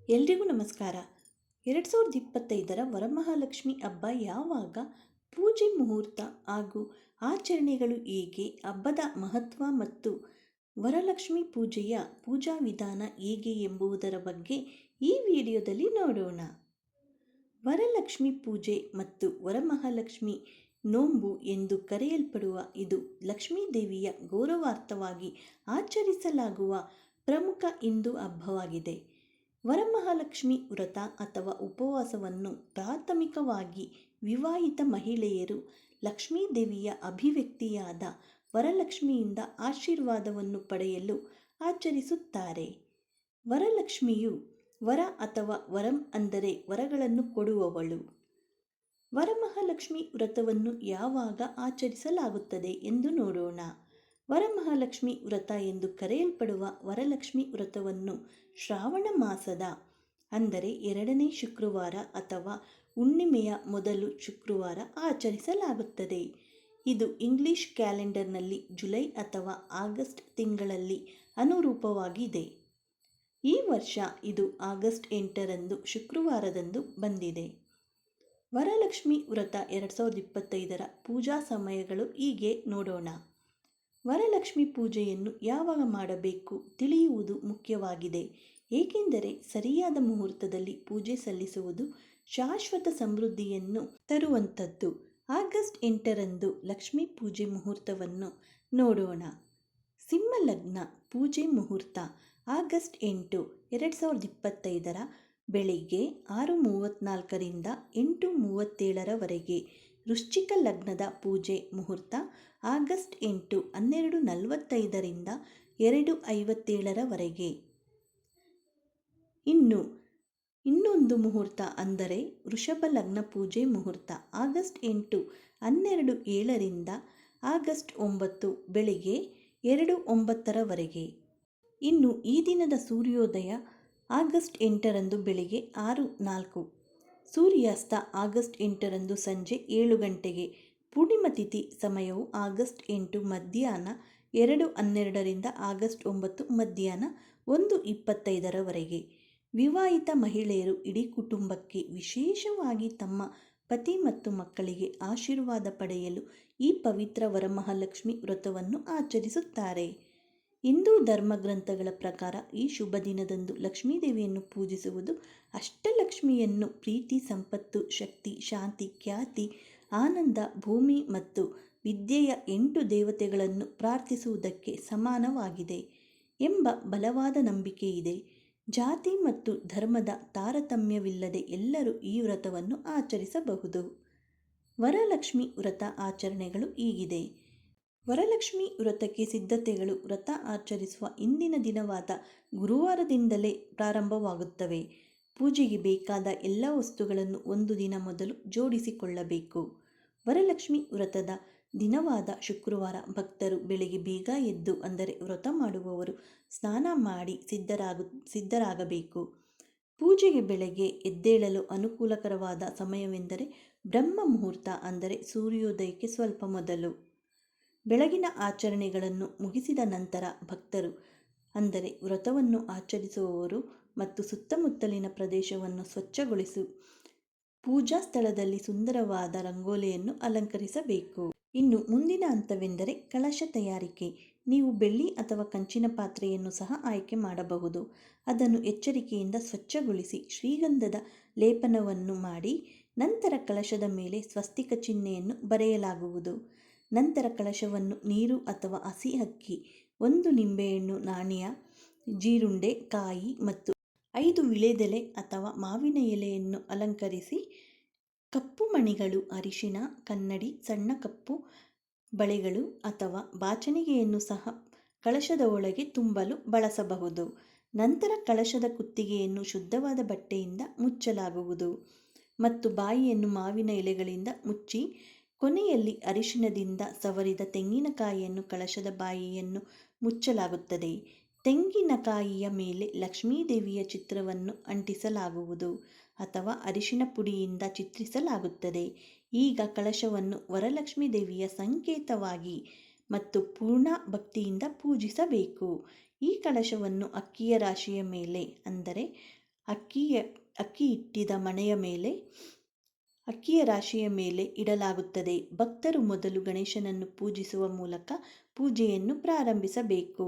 ಎಲ್ರಿಗೂ ನಮಸ್ಕಾರ. 2025ರ ವರಮಹಾಲಕ್ಷ್ಮಿ ಹಬ್ಬ ಯಾವಾಗ, ಪೂಜೆ ಮುಹೂರ್ತ ಹಾಗೂ ಆಚರಣೆಗಳು ಹೇಗೆ, ಹಬ್ಬದ ಮಹತ್ವ ಮತ್ತು ವರಲಕ್ಷ್ಮಿ ಪೂಜೆಯ ಪೂಜಾ ವಿಧಾನ ಹೇಗೆ ಎಂಬುದರ ಬಗ್ಗೆ ಈ ವಿಡಿಯೋದಲ್ಲಿ ನೋಡೋಣ. ವರಲಕ್ಷ್ಮಿ ಪೂಜೆ ಮತ್ತು ವರಮಹಾಲಕ್ಷ್ಮಿ ನೋಂಬು ಎಂದು ಕರೆಯಲ್ಪಡುವ ಇದು ಲಕ್ಷ್ಮೀ ದೇವಿಯ ಗೌರವಾರ್ಥವಾಗಿ ಆಚರಿಸಲಾಗುವ ಪ್ರಮುಖ ಹಿಂದೂ ಹಬ್ಬವಾಗಿದೆ. ವರಮಹಾಲಕ್ಷ್ಮಿ ವ್ರತ ಅಥವಾ ಉಪವಾಸವನ್ನು ಪ್ರಾಥಮಿಕವಾಗಿ ವಿವಾಹಿತ ಮಹಿಳೆಯರು ಲಕ್ಷ್ಮೀ ದೇವಿಯ ಅಭಿವ್ಯಕ್ತಿಯಾದ ವರಲಕ್ಷ್ಮಿಯಿಂದ ಆಶೀರ್ವಾದವನ್ನು ಪಡೆಯಲು ಆಚರಿಸುತ್ತಾರೆ. ವರಲಕ್ಷ್ಮಿಯು ವರ ಅಥವಾ ವರಂ ಅಂದರೆ ವರಗಳನ್ನು ಕೊಡುವವಳು. ವರಮಹಾಲಕ್ಷ್ಮಿ ವ್ರತವನ್ನು ಯಾವಾಗ ಆಚರಿಸಲಾಗುತ್ತದೆ ಎಂದು ನೋಡೋಣ. ವರಮಹಾಲಕ್ಷ್ಮಿ ವ್ರತ ಎಂದು ಕರೆಯಲ್ಪಡುವ ವರಲಕ್ಷ್ಮಿ ವ್ರತವನ್ನು ಶ್ರಾವಣ ಮಾಸದ ಅಂದರೆ 2ನೇ ಶುಕ್ರವಾರ ಅಥವಾ ಹುಣ್ಣಿಮೆಯ ಮೊದಲು ಶುಕ್ರವಾರ ಆಚರಿಸಲಾಗುತ್ತದೆ. ಇದು ಇಂಗ್ಲಿಷ್ ಕ್ಯಾಲೆಂಡರ್ನಲ್ಲಿ ಜುಲೈ ಅಥವಾ ಆಗಸ್ಟ್ ತಿಂಗಳಲ್ಲಿ ಅನುರೂಪವಾಗಿದೆ. ಈ ವರ್ಷ ಇದು ಆಗಸ್ಟ್ 8ರಂದು ಶುಕ್ರವಾರದಂದು ಬಂದಿದೆ. ವರಲಕ್ಷ್ಮಿ ವ್ರತ 2025ರ ಪೂಜಾ ಸಮಯಗಳು ಹೀಗೆ ನೋಡೋಣ. ವರಲಕ್ಷ್ಮಿ ಪೂಜೆಯನ್ನು ಯಾವಾಗ ಮಾಡಬೇಕು ತಿಳಿಯುವುದು ಮುಖ್ಯವಾಗಿದೆ, ಏಕೆಂದರೆ ಸರಿಯಾದ ಮುಹೂರ್ತದಲ್ಲಿ ಪೂಜೆ ಸಲ್ಲಿಸುವುದು ಶಾಶ್ವತ ಸಮೃದ್ಧಿಯನ್ನು ತರುವಂಥದ್ದು. ಆಗಸ್ಟ್ 8ರಂದು ಲಕ್ಷ್ಮೀ ಪೂಜೆ ಮುಹೂರ್ತವನ್ನು ನೋಡೋಣ. ಸಿಂಹ ಲಗ್ನ ಪೂಜೆ ಮುಹೂರ್ತ ಆಗಸ್ಟ್ 8, 2025ರ ಬೆಳಿಗ್ಗೆ 6:34ರಿಂದ 8:37ರವರೆಗೆ. ವೃಶ್ಚಿಕ ಲಗ್ನದ ಪೂಜೆ ಮುಹೂರ್ತ ಆಗಸ್ಟ್ 8, 12:45ರಿಂದ 2:57ರವರೆಗೆ. ಇನ್ನೊಂದು ಮುಹೂರ್ತ ಅಂದರೆ ವೃಷಭ ಲಗ್ನ ಪೂಜೆ ಮುಹೂರ್ತ ಆಗಸ್ಟ್ 8, 12:07ರಿಂದ ಆಗಸ್ಟ್ 9 ಬೆಳಿಗ್ಗೆ 2:09ರವರೆಗೆ. ಇನ್ನು ಈ ದಿನದ ಸೂರ್ಯೋದಯ ಆಗಸ್ಟ್ 8ರಂದು ಬೆಳಿಗ್ಗೆ 6:04. ಸೂರ್ಯಾಸ್ತ ಆಗಸ್ಟ್ 8ರಂದು ಸಂಜೆ 7 ಗಂಟೆಗೆ. ಪೂರ್ಣಿಮಾ ತಿಥಿ ಸಮಯವು ಆಗಸ್ಟ್ 8 ಮಧ್ಯಾಹ್ನ 2:12ರಿಂದ ಆಗಸ್ಟ್ 9 ಮಧ್ಯಾಹ್ನ 1:25ರವರೆಗೆ. ವಿವಾಹಿತ ಮಹಿಳೆಯರು ಇಡೀ ಕುಟುಂಬಕ್ಕೆ, ವಿಶೇಷವಾಗಿ ತಮ್ಮ ಪತಿ ಮತ್ತು ಮಕ್ಕಳಿಗೆ ಆಶೀರ್ವಾದ ಪಡೆಯಲು ಈ ಪವಿತ್ರ ವರಮಹಾಲಕ್ಷ್ಮಿ ವ್ರತವನ್ನು ಆಚರಿಸುತ್ತಾರೆ. ಹಿಂದೂ ಧರ್ಮಗ್ರಂಥಗಳ ಪ್ರಕಾರ ಈ ಶುಭ ದಿನದಂದು ಲಕ್ಷ್ಮೀದೇವಿಯನ್ನು ಪೂಜಿಸುವುದು ಅಷ್ಟಲಕ್ಷ್ಮಿಯನ್ನು ಪ್ರೀತಿ, ಸಂಪತ್ತು, ಶಕ್ತಿ, ಶಾಂತಿ, ಖ್ಯಾತಿ, ಆನಂದ, ಭೂಮಿ ಮತ್ತು ವಿದ್ಯೆಯ 8 ದೇವತೆಗಳನ್ನು ಪ್ರಾರ್ಥಿಸುವುದಕ್ಕೆ ಸಮಾನವಾಗಿದೆ ಎಂಬ ಬಲವಾದ ನಂಬಿಕೆ ಇದೆ. ಜಾತಿ ಮತ್ತು ಧರ್ಮದ ತಾರತಮ್ಯವಿಲ್ಲದೆ ಎಲ್ಲರೂ ಈ ವ್ರತವನ್ನು ಆಚರಿಸಬಹುದು. ವರಲಕ್ಷ್ಮಿ ವ್ರತ ಆಚರಣೆಗಳು ಹೀಗಿದೆ. ವರಲಕ್ಷ್ಮಿ ವ್ರತಕ್ಕೆ ಸಿದ್ಧತೆಗಳು ವ್ರತ ಆಚರಿಸುವ ಇಂದಿನ ದಿನವಾದ ಗುರುವಾರದಿಂದಲೇ ಪ್ರಾರಂಭವಾಗುತ್ತವೆ. ಪೂಜೆಗೆ ಬೇಕಾದ ಎಲ್ಲ ವಸ್ತುಗಳನ್ನು ಒಂದು ದಿನ ಮೊದಲು ಜೋಡಿಸಿಕೊಳ್ಳಬೇಕು. ವರಲಕ್ಷ್ಮಿ ವ್ರತದ ದಿನವಾದ ಶುಕ್ರವಾರ ಭಕ್ತರು ಬೆಳಗ್ಗೆ ಬೇಗ ಎದ್ದು, ಅಂದರೆ ವ್ರತ ಮಾಡುವವರು ಸ್ನಾನ ಮಾಡಿ ಸಿದ್ಧರಾಗಬೇಕು. ಪೂಜೆಗೆ ಬೆಳಗ್ಗೆ ಎದ್ದೇಳಲು ಅನುಕೂಲಕರವಾದ ಸಮಯವೆಂದರೆ ಬ್ರಹ್ಮ ಮುಹೂರ್ತ, ಅಂದರೆ ಸೂರ್ಯೋದಯಕ್ಕೆ ಸ್ವಲ್ಪ ಮೊದಲು. ಬೆಳಗಿನ ಆಚರಣೆಗಳನ್ನು ಮುಗಿಸಿದ ನಂತರ ಭಕ್ತರು, ಅಂದರೆ ವ್ರತವನ್ನು ಆಚರಿಸುವವರು ಮತ್ತು ಸುತ್ತಮುತ್ತಲಿನ ಪ್ರದೇಶವನ್ನು ಸ್ವಚ್ಛಗೊಳಿಸಿ ಪೂಜಾ ಸ್ಥಳದಲ್ಲಿ ಸುಂದರವಾದ ರಂಗೋಲಿಯನ್ನು ಅಲಂಕರಿಸಬೇಕು. ಇನ್ನು ಮುಂದಿನ ಹಂತವೆಂದರೆ ಕಳಶ ತಯಾರಿಕೆ. ನೀವು ಬೆಳ್ಳಿ ಅಥವಾ ಕಂಚಿನ ಪಾತ್ರೆಯನ್ನು ಸಹ ಆಯ್ಕೆ ಮಾಡಬಹುದು. ಅದನ್ನು ಎಚ್ಚರಿಕೆಯಿಂದ ಸ್ವಚ್ಛಗೊಳಿಸಿ ಶ್ರೀಗಂಧದ ಲೇಪನವನ್ನು ಮಾಡಿ ನಂತರ ಕಳಶದ ಮೇಲೆ ಸ್ವಸ್ತಿಕ ಚಿಹ್ನೆಯನ್ನು ಬರೆಯಲಾಗುವುದು. ನಂತರ ಕಳಶವನ್ನು ನೀರು ಅಥವಾ ಹಸಿ ಅಕ್ಕಿ, 1 ನಿಂಬೆಹಣ್ಣು ನಾಣ್ಯ, ಜೀರುಂಡೆ, ಕಾಯಿ ಮತ್ತು 5 ವಿಳೆದೆಲೆ ಅಥವಾ ಮಾವಿನ ಎಲೆಯನ್ನು ಅಲಂಕರಿಸಿ ಕಪ್ಪು ಮಣಿಗಳು, ಅರಿಶಿನ, ಕನ್ನಡಿ, ಸಣ್ಣ ಕಪ್ಪು ಬಳೆಗಳು ಅಥವಾ ಬಾಚಣಿಗೆಯನ್ನು ಸಹ ಕಳಶದ ಒಳಗೆ ತುಂಬಲು ಬಳಸಬಹುದು. ನಂತರ ಕಳಶದ ಕುತ್ತಿಗೆಯನ್ನು ಶುದ್ಧವಾದ ಬಟ್ಟೆಯಿಂದ ಮುಚ್ಚಲಾಗುವುದು ಮತ್ತು ಬಾಯಿಯನ್ನು ಮಾವಿನ ಎಲೆಗಳಿಂದ ಮುಚ್ಚಿ ಕೊನೆಯಲ್ಲಿ ಅರಿಶಿನದಿಂದ ಸವರಿದ ತೆಂಗಿನಕಾಯಿಯನ್ನು ಕಳಶದ ಬಾಯಿಯನ್ನು ಮುಚ್ಚಲಾಗುತ್ತದೆ. ತೆಂಗಿನಕಾಯಿಯ ಮೇಲೆ ಲಕ್ಷ್ಮೀದೇವಿಯ ಚಿತ್ರವನ್ನು ಅಂಟಿಸಲಾಗುವುದು ಅಥವಾ ಅರಿಶಿನ ಪುಡಿಯಿಂದ ಚಿತ್ರಿಸಲಾಗುತ್ತದೆ. ಈಗ ಕಳಶವನ್ನು ವರಲಕ್ಷ್ಮೀ ದೇವಿಯ ಸಂಕೇತವಾಗಿ ಮತ್ತು ಪೂರ್ಣ ಭಕ್ತಿಯಿಂದ ಪೂಜಿಸಬೇಕು. ಈ ಕಳಶವನ್ನು ಅಕ್ಕಿಯ ರಾಶಿಯ ಮೇಲೆ, ಅಂದರೆ ಅಕ್ಕಿ ಇಟ್ಟಿದ ಮಣೆಯ ಮೇಲೆ ಅಕ್ಕಿಯ ರಾಶಿಯ ಮೇಲೆ ಇಡಲಾಗುತ್ತದೆ. ಭಕ್ತರು ಮೊದಲು ಗಣೇಶನನ್ನು ಪೂಜಿಸುವ ಮೂಲಕ ಪೂಜೆಯನ್ನು ಪ್ರಾರಂಭಿಸಬೇಕು.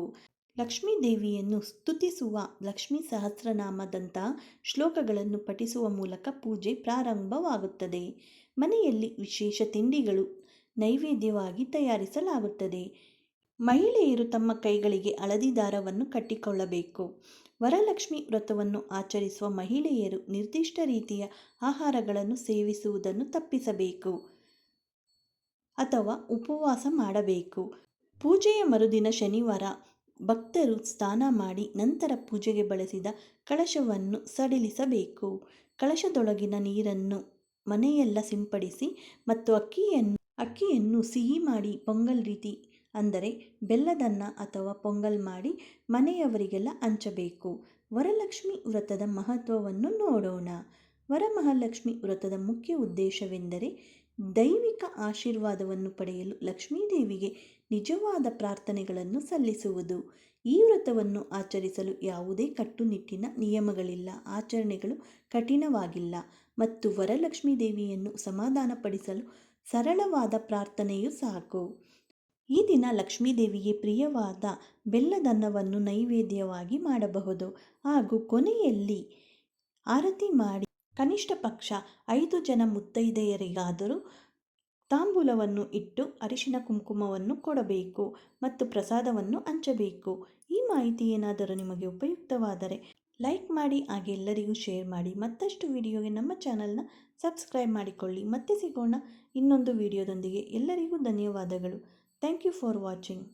ಲಕ್ಷ್ಮೀ ದೇವಿಯನ್ನು ಸ್ತುತಿಸುವ ಲಕ್ಷ್ಮೀ ಸಹಸ್ರನಾಮದಂತಹ ಶ್ಲೋಕಗಳನ್ನು ಪಠಿಸುವ ಮೂಲಕ ಪೂಜೆ ಪ್ರಾರಂಭವಾಗುತ್ತದೆ. ಮನೆಯಲ್ಲಿ ವಿಶೇಷ ತಿಂಡಿಗಳು ನೈವೇದ್ಯವಾಗಿ ತಯಾರಿಸಲಾಗುತ್ತದೆ. ಮಹಿಳೆಯರು ತಮ್ಮ ಕೈಗಳಿಗೆ ಹಳದಿ ದಾರವನ್ನು ಕಟ್ಟಿಕೊಳ್ಳಬೇಕು. ವರಲಕ್ಷ್ಮಿ ವ್ರತವನ್ನು ಆಚರಿಸುವ ಮಹಿಳೆಯರು ನಿರ್ದಿಷ್ಟ ರೀತಿಯ ಆಹಾರಗಳನ್ನು ಸೇವಿಸುವುದನ್ನು ತಪ್ಪಿಸಬೇಕು ಅಥವಾ ಉಪವಾಸ ಮಾಡಬೇಕು. ಪೂಜೆಯ ಮರುದಿನ ಶನಿವಾರ ಭಕ್ತರು ಸ್ನಾನ ಮಾಡಿ ನಂತರ ಪೂಜೆಗೆ ಬಳಸಿದ ಕಳಶವನ್ನು ಸಡಿಲಿಸಬೇಕು. ಕಳಶದೊಳಗಿನ ನೀರನ್ನು ಮನೆಯೆಲ್ಲ ಸಿಂಪಡಿಸಿ ಮತ್ತು ಅಕ್ಕಿಯನ್ನು ಸಿಹಿ ಮಾಡಿ ಪೊಂಗಲ್ ರೀತಿ ಅಂದರೆ ಬೆಲ್ಲದನ್ನ ಅಥವಾ ಪೊಂಗಲ್ ಮಾಡಿ ಮನೆಯವರಿಗೆಲ್ಲ ಹಂಚಬೇಕು. ವರಲಕ್ಷ್ಮಿ ವ್ರತದ ಮಹತ್ವವನ್ನು ನೋಡೋಣ. ವರಮಹಾಲಕ್ಷ್ಮಿ ವ್ರತದ ಮುಖ್ಯ ಉದ್ದೇಶವೆಂದರೆ ದೈವಿಕ ಆಶೀರ್ವಾದವನ್ನು ಪಡೆಯಲು ಲಕ್ಷ್ಮೀದೇವಿಗೆ ನಿಜವಾದ ಪ್ರಾರ್ಥನೆಗಳನ್ನು ಸಲ್ಲಿಸುವುದು. ಈ ವ್ರತವನ್ನು ಆಚರಿಸಲು ಯಾವುದೇ ಕಟ್ಟುನಿಟ್ಟಿನ ನಿಯಮಗಳಿಲ್ಲ, ಆಚರಣೆಗಳು ಕಠಿಣವಾಗಿಲ್ಲ ಮತ್ತು ವರಲಕ್ಷ್ಮೀ ದೇವಿಯನ್ನು ಸಮಾಧಾನಪಡಿಸಲು ಸರಳವಾದ ಪ್ರಾರ್ಥನೆಯೂ ಸಾಕು. ಈ ದಿನ ಲಕ್ಷ್ಮೀದೇವಿಗೆ ಪ್ರಿಯವಾದ ಬೆಲ್ಲದನ್ನವನ್ನು ನೈವೇದ್ಯವಾಗಿ ಮಾಡಬಹುದು ಹಾಗೂ ಕೊನೆಯಲ್ಲಿ ಆರತಿ ಮಾಡಿ ಕನಿಷ್ಠ ಪಕ್ಷ 5 ಜನ ಮುತ್ತೈದೆಯರಿಗಾದರೂ ತಾಂಬೂಲವನ್ನು ಇಟ್ಟು ಅರಿಶಿನ ಕುಂಕುಮವನ್ನು ಕೊಡಬೇಕು ಮತ್ತು ಪ್ರಸಾದವನ್ನು ಹಂಚಬೇಕು. ಈ ಮಾಹಿತಿ ಏನಾದರೂ ನಿಮಗೆ ಉಪಯುಕ್ತವಾದರೆ ಲೈಕ್ ಮಾಡಿ, ಹಾಗೆ ಎಲ್ಲರಿಗೂ ಶೇರ್ ಮಾಡಿ. ಮತ್ತಷ್ಟು ವಿಡಿಯೋಗೆ ನಮ್ಮ ಚಾನಲ್ನ ಸಬ್ಸ್ಕ್ರೈಬ್ ಮಾಡಿಕೊಳ್ಳಿ. ಮತ್ತೆ ಸಿಗೋಣ ಇನ್ನೊಂದು ವಿಡಿಯೋದೊಂದಿಗೆ. ಎಲ್ಲರಿಗೂ ಧನ್ಯವಾದಗಳು. Thank you for watching.